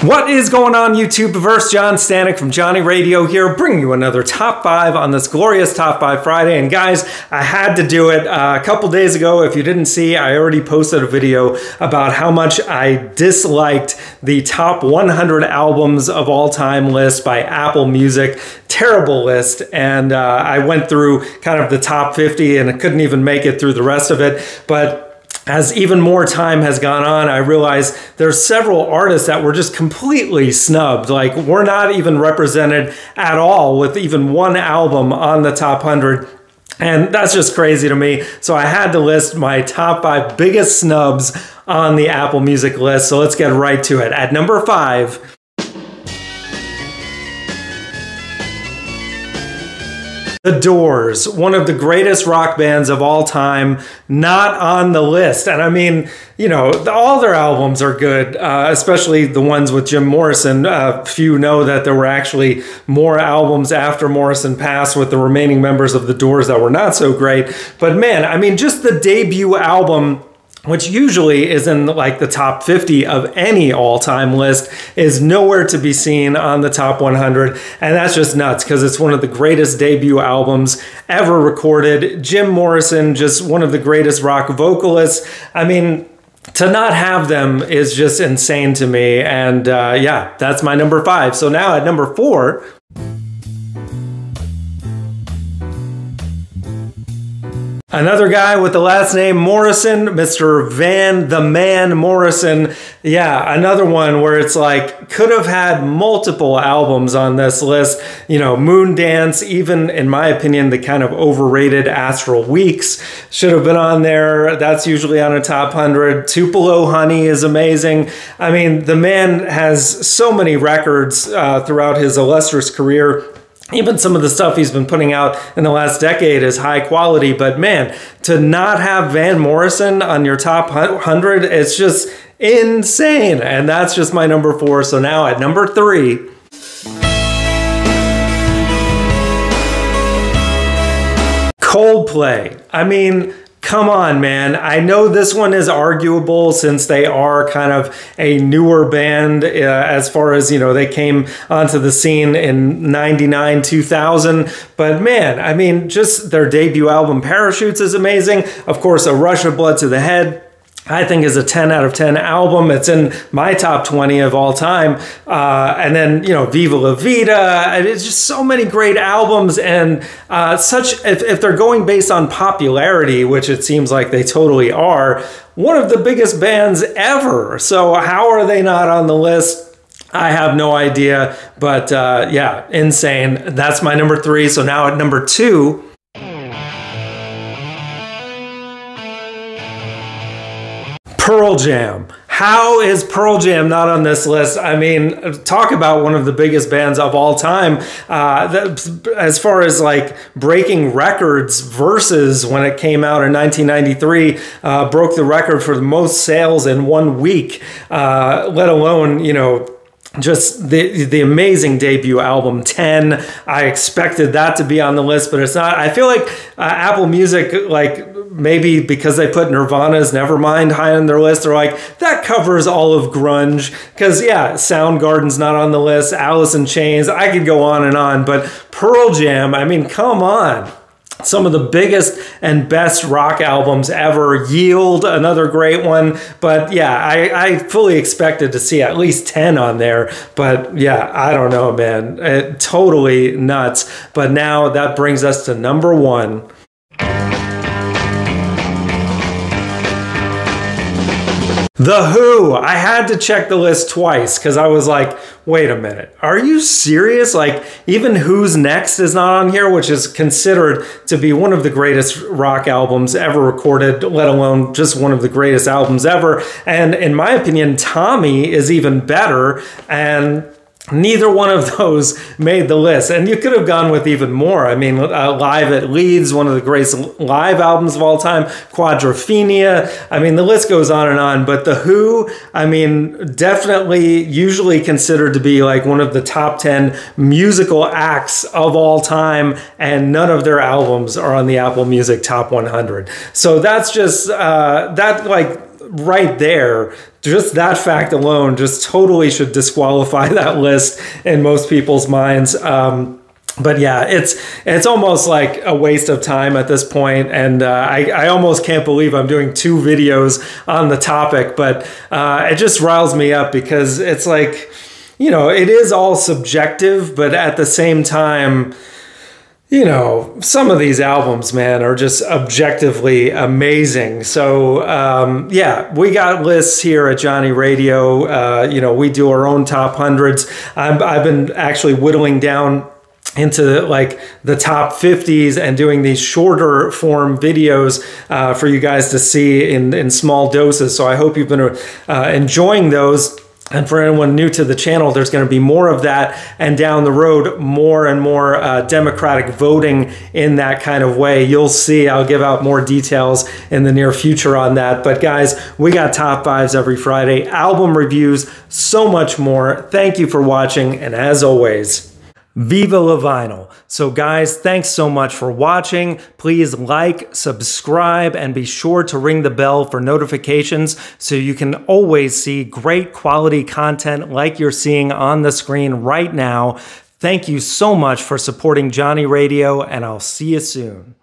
What is going on, YouTube-verse? John Stanek from Johnny Radio here, bringing you another Top 5 on this glorious Top 5 Friday. And guys, I had to do it a couple days ago. If you didn't see, I already posted a video about how much I disliked the top 100 albums of all time list by Apple Music. Terrible list. And I went through kind of the top 50 and I couldn't even make it through the rest of it. But as even more time has gone on, I realized there's several artists that were just completely snubbed. Like, we're not even represented at all with even one album on the top 100. And that's just crazy to me. So I had to list my top 5 biggest snubs on the Apple Music list. So let's get right to it. At number 5, The Doors, one of the greatest rock bands of all time, not on the list. And I mean, you know, all their albums are good, especially the ones with Jim Morrison. Few know that there were actually more albums after Morrison passed with the remaining members of The Doors that were not so great. But man, I mean, just the debut album, which usually is in like the top 50 of any all-time list, is nowhere to be seen on the top 100. And that's just nuts because it's one of the greatest debut albums ever recorded. Jim Morrison, just one of the greatest rock vocalists. I mean, to not have them is just insane to me. And yeah, that's my number 5. So now at number 4, another guy with the last name Morrison, Mr. Van the Man Morrison. Yeah, another one where it's like, could have had multiple albums on this list. You know, Moondance, even in my opinion, the kind of overrated Astral Weeks should have been on there. That's usually on a top 100. Tupelo Honey is amazing. I mean, the man has so many records throughout his illustrious career. Even some of the stuff he's been putting out in the last decade is high quality, but man, to not have Van Morrison on your top 100, it's just insane. And that's just my number 4. So now at number 3, Coldplay. I mean, come on, man. I know this one is arguable since they are kind of a newer band as far as, you know, they came onto the scene in 99, 2000. But man, I mean, just their debut album, Parachutes, is amazing. Of course, A Rush of Blood to the Head, I think, is a 10 out of 10 album. It's in my top 20 of all time. And then, you know, Viva La Vida. It's just so many great albums. And if they're going based on popularity, which it seems like they totally are, one of the biggest bands ever. So how are they not on the list? I have no idea. But yeah, insane. That's my number 3. So now at number 2, Pearl Jam. How is Pearl Jam not on this list? I mean, talk about one of the biggest bands of all time. As far as like breaking records, Versus, when it came out in 1993, broke the record for the most sales in 1 week, let alone, you know, just the amazing debut album 10. I expected that to be on the list, but it's not. I feel like Apple Music, like, maybe because they put Nirvana's Nevermind high on their list, they're like, that covers all of grunge. Because yeah, Soundgarden's not on the list, Alice in Chains, I could go on, but Pearl Jam, I mean, come on. Some of the biggest and best rock albums ever. Yield, another great one. But yeah, I fully expected to see at least 10 on there. But yeah, I don't know, man. Totally nuts. But now that brings us to number 1. The Who. I had to check the list twice because I was like, wait a minute, are you serious? Like, even Who's Next is not on here, which is considered to be one of the greatest rock albums ever recorded, let alone just one of the greatest albums ever. And in my opinion, Tommy is even better. And neither one of those made the list. And you could have gone with even more. I mean, Live at Leeds, one of the greatest live albums of all time. Quadrophenia. I mean, the list goes on and on. But The Who, I mean, definitely usually considered to be like one of the top 10 musical acts of all time. And none of their albums are on the Apple Music Top 100. So that's just, that like right there, just that fact alone just totally should disqualify that list in most people's minds. But yeah, it's almost like a waste of time at this point, and I almost can't believe I'm doing 2 videos on the topic, but it just riles me up because it's like, you know, it is all subjective, but at the same time, you know, some of these albums, man, are just objectively amazing. So, yeah, we got lists here at Johnny Radio. You know, we do our own top hundreds. I've been actually whittling down into like the top 50s and doing these shorter form videos for you guys to see in small doses. So I hope you've been enjoying those. And for anyone new to the channel, there's going to be more of that, and down the road, more and more democratic voting in that kind of way. You'll see, I'll give out more details in the near future on that. But guys, we got top 5s every Friday, album reviews, so much more. Thank you for watching, and as always, Viva la Vinyl. So guys, thanks so much for watching. Please like, subscribe, and be sure to ring the bell for notifications so you can always see great quality content like you're seeing on the screen right now. Thank you so much for supporting Johnny Radio, and I'll see you soon.